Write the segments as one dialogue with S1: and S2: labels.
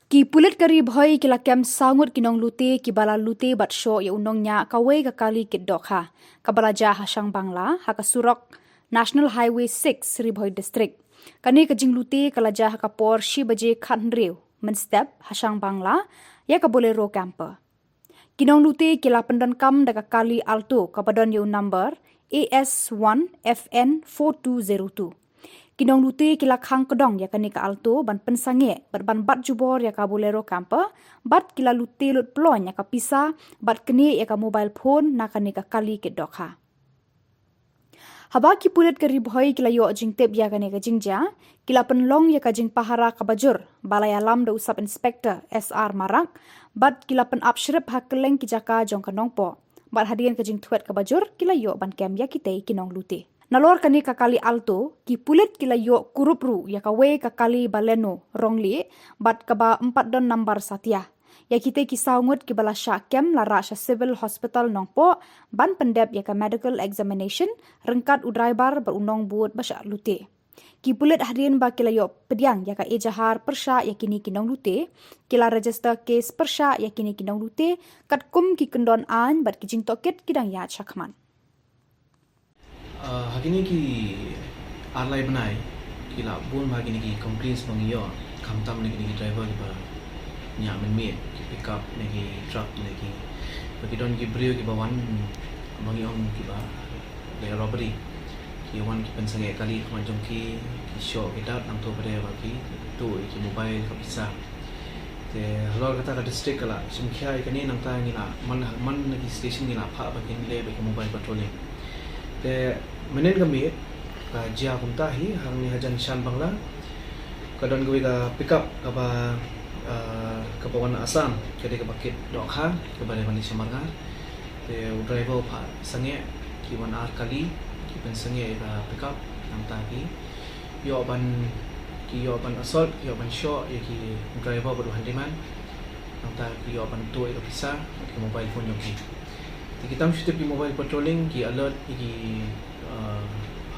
S1: Ki pulit ke Ri Bhoi ki lakem sangut ki nonglute ki bala lute bat shoh ya nongniah kawei ka Kali dohkha ka balaja ha Shangbangla ha ka surok National Highway 6 Ri Bhoi District. Kani ka jinglute ka laja ha ka por shi baje khanriu mynstep ha Shangbangla ya ka Bolero Camper. Ki nonglute ki la pyndonkam da ka Kali Alto ka badon yu number AS1FN4202. Nonglute kila khang kdong ya kani ka alto ban pynsangeh ban bat jubor ya ka Bolero Camper bat kila lute lut ploin ya ka pisa bat kene ya ka mobile phone na kani ka Kali dohkha. Haba ki pulit ke Ri Bhoi kila yo jingtep ya kani ka jingja kila penlong ya ka jing pahara ka bajur balai alam da usap inspector S.R Marak bat kila pen up Shrip ha keleng ki jaka jong ka Nongpoh bat hadian ka jing thuet ka bajur kila yo ban kem ya kitei ki nonglute. Nalor kani ka Kali Alto, ki pulit kila yo kurupru ya kawei ka Kali baleno rongli bat kaba 4 dan nambar satia. Ya kita kisah ngut ki bala syakem lara sya civil hospital Nongpoh ban pendep ya ka medical examination rengkat udraibar berunong buat basya lute. Ki pulit hadirin ba kila yo pediang ya ka ejahar persya ya kini ki nonglute, kila register case persya ya kini ki nonglute, kat kum ki kendon an bat ki jing tokit kidang ya chakman.
S2: Hakini ki arlai benai kila bun hakini ki complaints bangiyo kamtam lagi ni driver ki ba nya men ki pick up lagi truck lagi bagi don ki brio ki bawan bangiong ki ba le robbery ki wan ki pynsangeh kali kemajong ki show kita nang to pada bagi tu ki mobile ka pisa te halor kata ka district kala simkhia ikani nang ta ngila man lagi station ngila pha ba kin le ba ki mobile patrolling te menen kami ka jia kumta hi hang ni hajan Shangbangla kadon gawi ka pick up ka ba ka pawan asam kede ka bakit dohkha ka bare mani samarga te driver pha sange ki wan ar kali ki pynsangeh ka pick up nang ta ki yo ban assault yo ban shoh ki driver bodu handiman nang ta ki yo ban tu ka pisa ki mobile phone yo ki kita mesti pergi mobile patrolling ki alert ki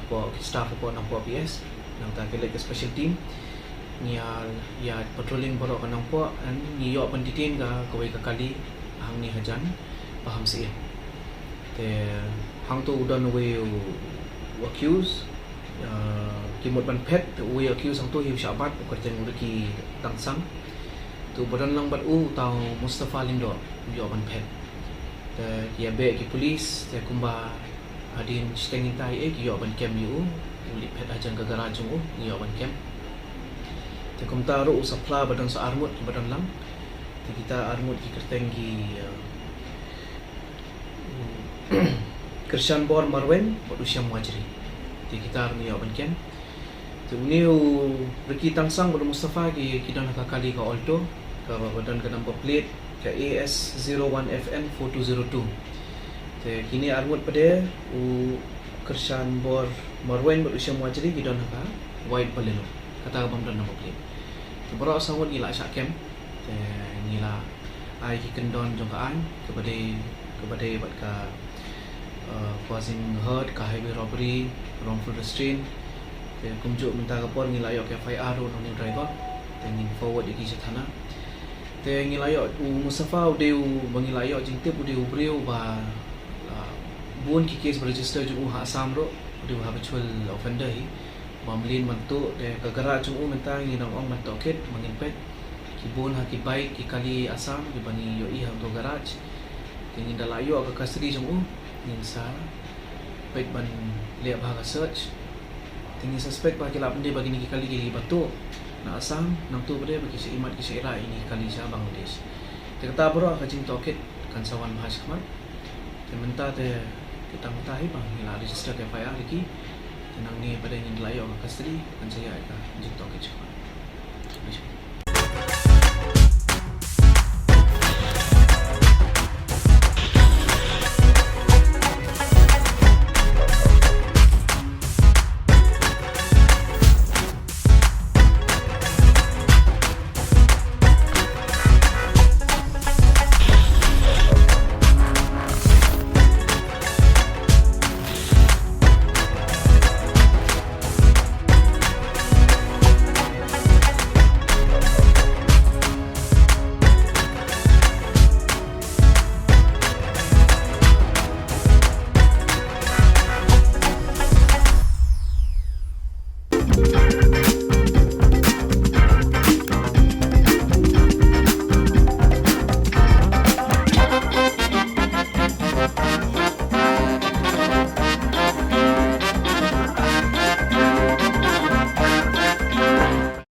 S2: apa staff apa Nongpoh PS nang ta kelek special team ni ya patrolling boro ka Nongpoh an ni yo ban detain ka kawei ka Kali hang ni hajan paham si te hang tu udan we accuse ki mot ban pet we accuse hang tu hiu syabat ko jen ki tangsang tu badan lang bat tau Mustafa lindo yo ban pet ki abe ki polis te kumba adin stengin tai ki yo ban kem yu uli pet ajan ka garaj ni yo ban kem te kumta ro usapla badan sa armut badan lang te kita armut ki kerteng ki Krishan bor marwen bodu syam wajri te kita ni yo ban kem te uniu reki tangsang bodu Mustafa ki kidan ka Kali ka Alto ka badan ka number plate ke AS01FN4202 te kini armut pada Krishan bor marwen berusia muajri gidon ha white baleno kata bam dan nama plate te bro sangut ngila syakem te ngila ai ki kendon jongkaan kepada bat ka causing hurt ka highway robbery wrongful restraint te kumjuk minta kapor ngila yo ke FIR ro ni driver te ngin forward iki thana te ngilayo Mustafa udeu bangilayo jingtep udeu breu ba bun ki case register ju ha samro udeu habitual offender hi mamlin mantu de kagara ju menta ngi nang ong mantoket manginpet ki bun ha ki bike ki Kali asam di bani yo i ha to garage te ngi dalayo ka custody ju ngi sa pet ban le ba ka search te ngi suspect ba ki la bende bagi ni ki Kali ki batu na asam nang tu pada bagi si imat ki syaira ini Kali sya Bangladesh te kata bro ka jing toket kan sawan bahas kemar te menta te kita mentahi bang ila register ke FIR lagi tenang ni pada ingin layak ka custody kan saya ka jing toket kemar